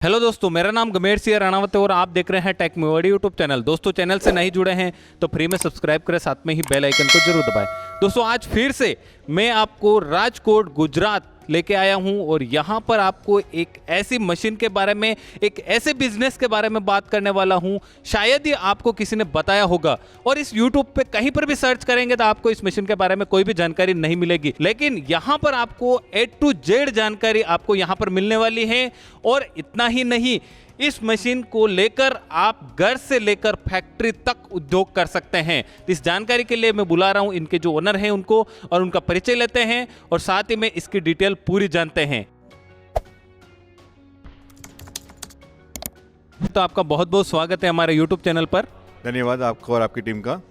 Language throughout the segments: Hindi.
हेलो दोस्तों, मेरा नाम गमेर सिंह राणावत है और आप देख रहे हैं टेक मेवाड़ी यूट्यूब चैनल। दोस्तों, चैनल से नहीं जुड़े हैं तो फ्री में सब्सक्राइब करें, साथ में ही बेल आइकन को जरूर दबाएं। दोस्तों, आज फिर से मैं आपको राजकोट गुजरात लेके आया हूं और यहां पर आपको एक ऐसी मशीन के बारे में, एक ऐसे बिजनेस के बारे में बात करने वाला हूं, शायद ही आपको किसी ने बताया होगा और इस YouTube पे कहीं पर भी सर्च करेंगे तो आपको इस मशीन के बारे में कोई भी जानकारी नहीं मिलेगी। लेकिन यहां पर आपको A to Z जानकारी आपको यहां पर मिलने वाली है। और इतना ही नहीं, इस मशीन को लेकर आप घर से लेकर फैक्ट्री तक उद्योग कर सकते हैं। तो इस जानकारी के लिए मैं बुला रहा हूं इनके जो ओनर हैं उनको, और उनका परिचय लेते हैं और साथ ही में इसकी डिटेल पूरी जानते हैं। तो आपका बहुत बहुत स्वागत है हमारे YouTube चैनल पर। धन्यवाद आपको और आपकी टीम का।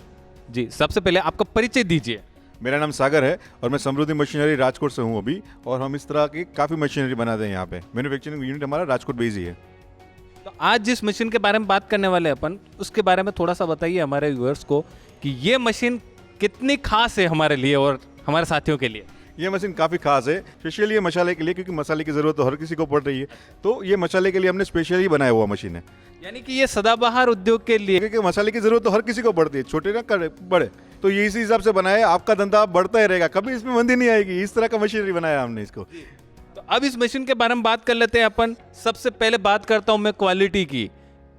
जी, सबसे पहले आपका परिचय दीजिए। मेरा नाम सागर है और मैं समृद्धि मशीनरी राजकोट से हूँ अभी, और हम इस तरह की काफ़ी मशीनरी बनाते हैं यहाँ पे। मैन्युफैक्चरिंग यूनिट हमारा राजकोट बेस ही है। तो आज जिस मशीन के बारे में बात करने वाले हैं अपन, उसके बारे में थोड़ा सा बताइए हमारे व्यूअर्स को कि ये मशीन कितनी खास है हमारे लिए और हमारे साथियों के लिए। ये मशीन काफ़ी खास है, स्पेशली ये मसाले के लिए, क्योंकि मसाले की ज़रूरत तो हर किसी को पड़ रही है। तो ये मसाले के लिए हमने स्पेशली बनाया हुआ मशीन है। यानी कि ये सदाबहार उद्योग के लिए, क्योंकि मसाले की ज़रूरत तो हर किसी को पड़ती है, छोटे ना करे बड़े। तो ये इसी हिसाब से बनाया है, आपका धंधा बढ़ता ही रहेगा, कभी इसमें मंदी नहीं आएगी। इस तरह का मशीनरी बनाया हमने इसको। तो अब इस मशीन के बारे में बात कर लेते हैं अपन। सबसे पहले बात करता हूं मैं क्वालिटी की।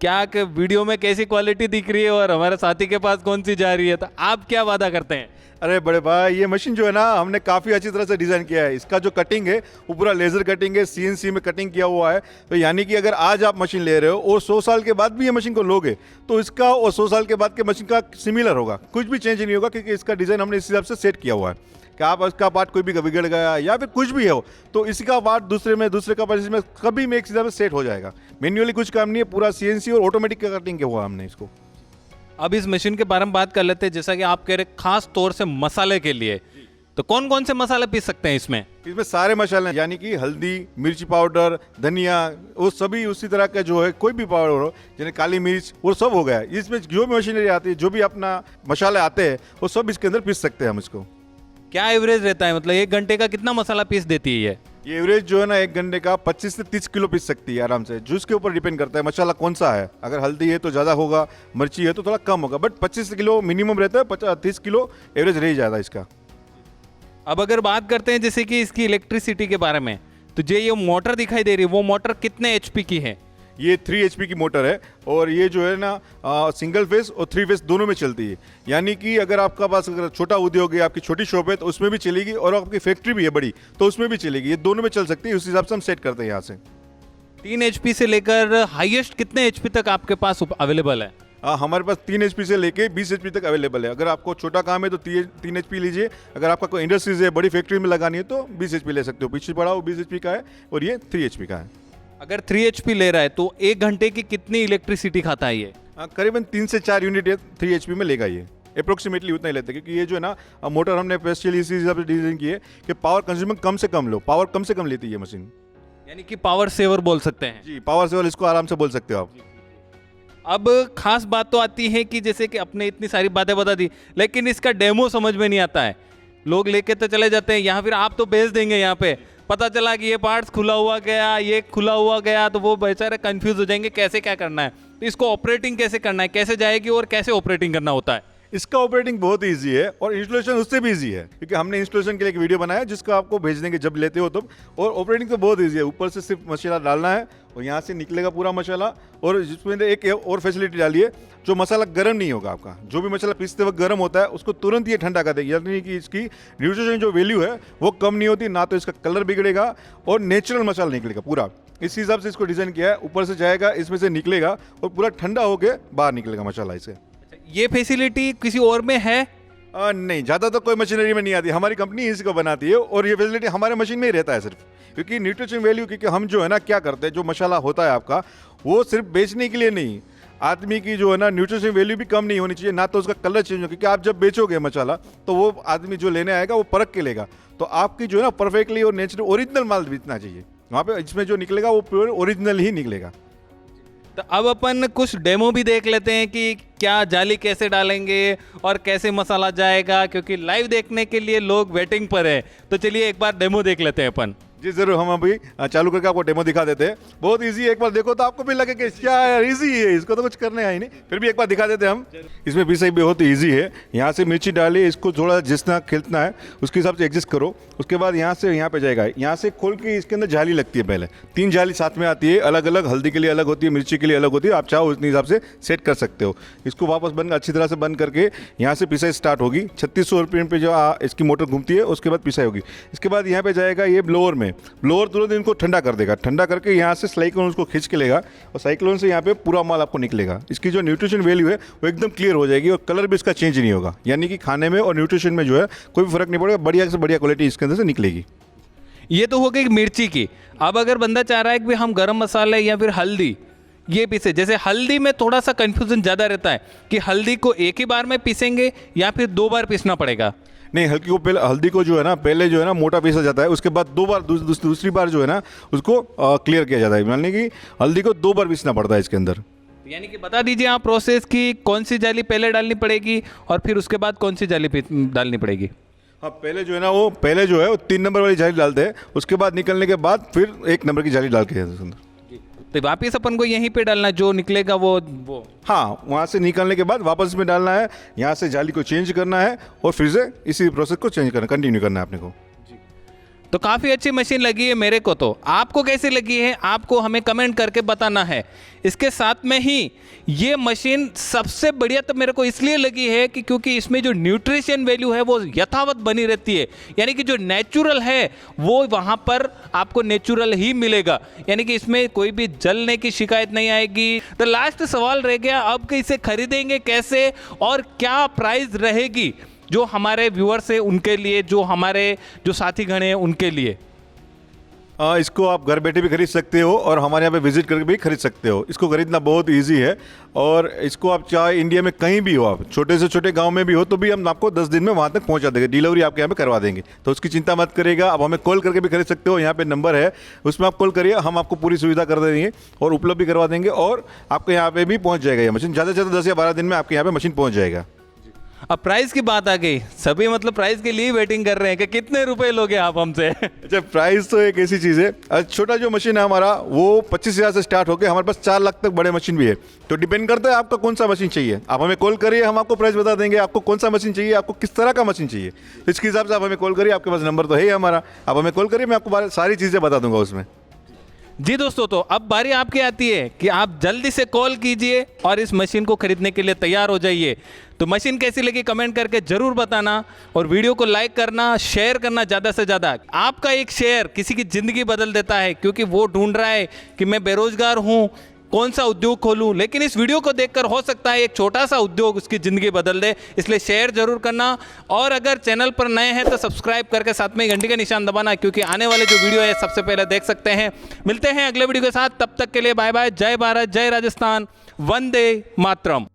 क्या कि वीडियो में कैसी क्वालिटी दिख रही है और हमारे साथी के पास कौन सी जा रही है, तो आप क्या वादा करते हैं? अरे बड़े भाई, ये मशीन जो है ना, हमने काफ़ी अच्छी तरह से डिज़ाइन किया है। इसका जो कटिंग है वो पूरा लेज़र कटिंग है, CNC में कटिंग किया हुआ है। तो यानी कि अगर आज आप मशीन ले रहे हो और 100 साल के बाद भी ये मशीन को लोगे तो इसका और 100 साल के बाद के मशीन का सिमिलर होगा, कुछ भी चेंज नहीं होगा, क्योंकि इसका डिज़ाइन हमने इस हिसाब से सेट किया हुआ है कि आप इसका पार्ट कोई भी बिगड़ गया या फिर कुछ भी हो तो इसका पार्ट दूसरे का पार्ट इसमें कभी में एक हिसाब से सेट हो जाएगा। मैन्युअली कुछ काम नहीं है, पूरा CNC और ऑटोमेटिक का कटिंग किया हुआ हमने इसको। अब इस मशीन के बारे में बात कर लेते हैं। जैसा कि आप कह रहे खास तौर से मसाले के लिए, तो कौन कौन से मसाले पीस सकते हैं इसमें? इसमें सारे मसाले, यानी कि हल्दी, मिर्ची पाउडर, धनिया, वो सभी उसी तरह का जो है, कोई भी पाउडर हो, जैसे काली मिर्च, वो सब हो गया। इसमें जो भी मशीनरी आती है, जो भी अपना मसाले आते हैं, वो सब इसके अंदर पीस सकते हैं हम इसको। क्या एवरेज रहता है, मतलब 1 घंटे का कितना मसाला पीस देती है ये? ये एवरेज जो है ना, 1 घंटे का 25 से 30 किलो पीस सकती है आराम से। जूस के ऊपर डिपेंड करता है मसाला कौन सा है। अगर हल्दी है तो ज़्यादा होगा, मिर्ची है तो थोड़ा कम होगा, बट 25 किलो मिनिमम रहता है, 30 किलो एवरेज रह जाता है इसका। अब अगर बात करते हैं जैसे कि इसकी इलेक्ट्रिसिटी के बारे में, तो जो ये मोटर दिखाई दे रही है, वो मोटर कितने HP की है? ये 3 HP की मोटर है और ये जो है ना सिंगल फेस और 3 फेस दोनों में चलती है। यानी कि अगर आपका पास अगर छोटा उद्योग है, आपकी छोटी शॉप है, तो उसमें भी चलेगी, और आपकी फैक्ट्री भी है बड़ी तो उसमें भी चलेगी। ये दोनों में चल सकती है, उस हिसाब से हम सेट करते हैं यहाँ से। 3 HP से लेकर हाईएस्ट कितने HP तक आपके पास अवेलेबल है? हमारे पास 3 HP से लेके 20 HP तक अवेलेबल है। अगर आपको छोटा काम है तो 3 HP लीजिए। अगर आपका कोई इंडस्ट्रीज है, बड़ी फैक्ट्री में लगानी है, तो 20 HP ले सकते हो। पीछे पड़ा वो 20 HP का है और ये 3 HP का है। अगर 3 HP ले रहा है तो 1 घंटे की कितनी इलेक्ट्रिसिटी खाता है ये? करीबन 3 से 4 यूनिट 3 HP में लेगा ये, अप्रोक्सीमेटली उतना ही लेते हैं। क्योंकि ये जो है ना मोटर हमने स्पेशली इसी हिसाब से डिजाइन की है कि पावर कंज्यूमिंग कम से कम लो, पावर कम से कम लेती है ये मशीन। यानी कि पावर सेवर बोल सकते हैं। जी, पावर सेवर इसको आराम से बोल सकते हो आप। अब खास बात तो आती है कि जैसे कि अपने इतनी सारी बातें बता दी, लेकिन इसका डेमो समझ में नहीं आता है। लोग लेके तो चले जाते हैं यहाँ, फिर आप तो भेज देंगे यहाँ पे, पता चला कि ये पार्ट्स खुला हुआ गया, ये खुला हुआ गया, तो वो बेचारे कंफ्यूज हो जाएंगे कैसे क्या करना है। तो इसको ऑपरेटिंग कैसे करना है, कैसे जाएगी और कैसे ऑपरेटिंग करना होता है? इसका ऑपरेटिंग बहुत इजी है और इंस्टॉलेशन उससे भी इजी है, क्योंकि हमने इंस्टॉलेशन के लिए एक वीडियो बनाया है जिसको आपको भेज देंगे जब लेते हो तब। और ऑपरेटिंग तो बहुत इजी है, ऊपर से सिर्फ मसाला डालना है और यहाँ से निकलेगा पूरा मसाला। और जिसमें एक और फैसिलिटी डालिए, जो मसाला गर्म नहीं होगा आपका, जो भी मसाला पीसते वक्त गर्म होता है उसको तुरंत ये ठंडा कर देगी। यानी कि इसकी न्यूट्रिशन जो वैल्यू है वो कम नहीं होती, ना तो इसका कलर बिगड़ेगा और नेचुरल मसाला निकलेगा पूरा। इस हिसाब से इसको डिज़ाइन किया है। ऊपर से जाएगा, इसमें से निकलेगा और पूरा ठंडा होकर बाहर निकलेगा मसाला इसे। ये फैसिलिटी किसी और में है? नहीं, ज़्यादा तो कोई मशीनरी में नहीं आती। हमारी कंपनी इसको बनाती है और ये फैसिलिटी हमारे मशीन में ही रहता है सिर्फ। क्योंकि न्यूट्रिशन वैल्यू, क्योंकि हम जो है ना क्या करते हैं, जो मसाला होता है आपका, वो सिर्फ बेचने के लिए नहीं, आदमी की जो है ना न्यूट्रिशन वैल्यू भी कम नहीं होनी चाहिए, ना तो उसका कलर चेंज हो। क्योंकि आप जब बेचोगे मसाला तो वो आदमी जो लेने आएगा वो परख के लेगा, तो आपकी जो है ना परफेक्टली और नेचुरल ओरिजिनल माल बेचना चाहिए। वहाँ पे इसमें जो निकलेगा वो प्योर ओरिजिनल ही निकलेगा। तो अब अपन कुछ डेमो भी देख लेते हैं कि क्या जाली कैसे डालेंगे और कैसे मसाला जाएगा, क्योंकि लाइव देखने के लिए लोग वेटिंग पर है। तो चलिए एक बार डेमो देख लेते हैं अपन। जी जरूर, हम अभी चालू करके आपको डेमो दिखा देते हैं। बहुत इजी है, एक बार देखो तो आपको भी लगे कि क्या यार इजी है, इसको तो कुछ करने है ही नहीं, फिर भी एक बार दिखा देते हैं हम। इसमें पिसाई भी बहुत इजी है। यहाँ से मिर्ची डालिए, इसको थोड़ा जितना खिलना है उसके हिसाब से एडजस्ट करो। उसके बाद यहाँ से यहाँ पे जाएगा, यहाँ से खोल के इसके अंदर जाली लगती है। पहले 3 जाली साथ में आती है, अलग अलग, हल्दी के लिए अलग होती है, मिर्ची के लिए अलग होती है। आप चाहो उतने हिसाब से सेट कर सकते हो। इसको वापस बंद, अच्छी तरह से बंद करके यहाँ से पिसाई स्टार्ट होगी। 3600 RPM पे जो इसकी मोटर घूमती है, उसके बाद पिसाई होगी। इसके बाद यहाँ पे जाएगा ये ब्लोअर में, ब्लोअर तुरंत इनको ठंडा कर देगा। ठंडा करके यहाँ से साइक्लोन उसको खींच के लेगा और साइक्लोन से यहाँ पे पूरा माल आपको निकलेगा। इसकी जो न्यूट्रिशन वैल्यू है वो एकदम क्लियर हो जाएगी और कलर भी इसका चेंज नहीं होगा। यानी कि खाने में और न्यूट्रिशन में जो है कोई भी फर्क नहीं पड़ेगा, बढ़िया से बढ़िया क्वालिटी इसके अंदर से निकलेगी। ये तो हो गई मिर्ची की। अब अगर बंदा चाह रहा है कि भाई हम गरम मसाले या फिर हल्दी ये पीसे, जैसे हल्दी में थोड़ा सा कंफ्यूजन ज़्यादा रहता है कि हल्दी को एक ही बार में पीसेंगे या फिर 2 बार पीसना पड़ेगा। नहीं, हल्दी को पहले, हल्दी को जो है ना पहले जो है ना मोटा पीसा जाता है, उसके बाद 2 बार दूसरी बार जो है ना उसको क्लियर किया जाता है। यानी कि हल्दी को 2 बार पीसना पड़ता है इसके अंदर। यानी कि बता दीजिए आप प्रोसेस की कौन सी जाली पहले डालनी पड़ेगी और फिर उसके बाद कौन सी जाली डालनी पड़ेगी। हाँ, पहले जो है ना वो 3 नंबर वाली जाली डालते हैं, उसके बाद निकलने के बाद फिर 1 नंबर की जाली डाल के उसके अंदर। तो वापिस अपन को यहीं पे डालना, जो निकलेगा वो हाँ, वहाँ से निकलने के बाद वापस में डालना है, यहाँ से जाली को चेंज करना है और फिर से इसी प्रोसेस को चेंज करना, कंटिन्यू करना है अपने को। तो काफ़ी अच्छी मशीन लगी है मेरे को। तो आपको कैसी लगी है आपको हमें कमेंट करके बताना है। इसके साथ में ही ये मशीन सबसे बढ़िया तो मेरे को इसलिए लगी है कि क्योंकि इसमें जो न्यूट्रिशन वैल्यू है वो यथावत बनी रहती है। यानी कि जो नेचुरल है वो वहाँ पर आपको नेचुरल ही मिलेगा। यानी कि इसमें कोई भी जलने की शिकायत नहीं आएगी। तो लास्ट सवाल रह गया, अब इसे खरीदेंगे कैसे और क्या प्राइस रहेगी जो हमारे व्यूअर्स हैं उनके लिए, जो हमारे जो साथी गण हैं उनके लिए। इसको आप घर बैठे भी खरीद सकते हो और हमारे यहाँ पे विजिट करके भी खरीद सकते हो। इसको खरीदना बहुत इजी है और इसको आप चाहे इंडिया में कहीं भी हो, आप छोटे से छोटे गांव में भी हो तो भी हम आपको 10 दिन में वहाँ तक पहुँचा देंगे। डिलीवरी आपके यहाँ पे करवा देंगे, तो उसकी चिंता मत करिएगा। आप हमें कॉल करके भी खरीद सकते हो, यहाँ पे नंबर है, उसमें आप कॉल करिए, हम आपको पूरी सुविधा कर देंगे और उपलब्ध भी करवा देंगे और आपके यहाँ पे भी पहुँच जाएगा ये मशीन। ज़्यादा से ज़्यादा 10 या 12 दिन में आपके यहाँ पे मशीन पहुँच जाएगा। अब प्राइस की बात आ गई, सभी मतलब प्राइस के लिए वेटिंग कर रहे हैं कि कितने रुपए लोगे आप हमसे। अच्छा, प्राइस तो एक ऐसी चीज़ है, छोटा जो मशीन है हमारा वो 25,000 से स्टार्ट होकर हमारे पास 4 लाख तक बड़े मशीन भी है। तो डिपेंड करता है आपका कौन सा मशीन चाहिए। आप हमें कॉल करिए, हम आपको प्राइस बता देंगे आपको कौन सा मशीन चाहिए, आपको किस तरह का मशीन चाहिए। तो इसके हिसाब से आप हमें कॉल करिए, आपके पास नंबर तो है ही हमारा, आप हमें कॉल करिए, मैं आपको सारी चीज़ें बता दूंगा उसमें। जी दोस्तों, तो अब बारी आपकी आती है कि आप जल्दी से कॉल कीजिए और इस मशीन को खरीदने के लिए तैयार हो जाइए। तो मशीन कैसी लगी कमेंट करके ज़रूर बताना और वीडियो को लाइक करना, शेयर करना ज़्यादा से ज़्यादा। आपका एक शेयर किसी की ज़िंदगी बदल देता है, क्योंकि वो ढूंढ रहा है कि मैं बेरोजगार हूँ, कौन सा उद्योग खोलूं, लेकिन इस वीडियो को देखकर हो सकता है एक छोटा सा उद्योग उसकी ज़िंदगी बदल दे। इसलिए शेयर जरूर करना और अगर चैनल पर नए हैं तो सब्सक्राइब करके साथ में घंटी का निशान दबाना, क्योंकि आने वाले जो वीडियो है सबसे पहले देख सकते हैं। मिलते हैं अगले वीडियो के साथ, तब तक के लिए बाय बाय। जय भारत, जय राजस्थान, वंदे मातरम।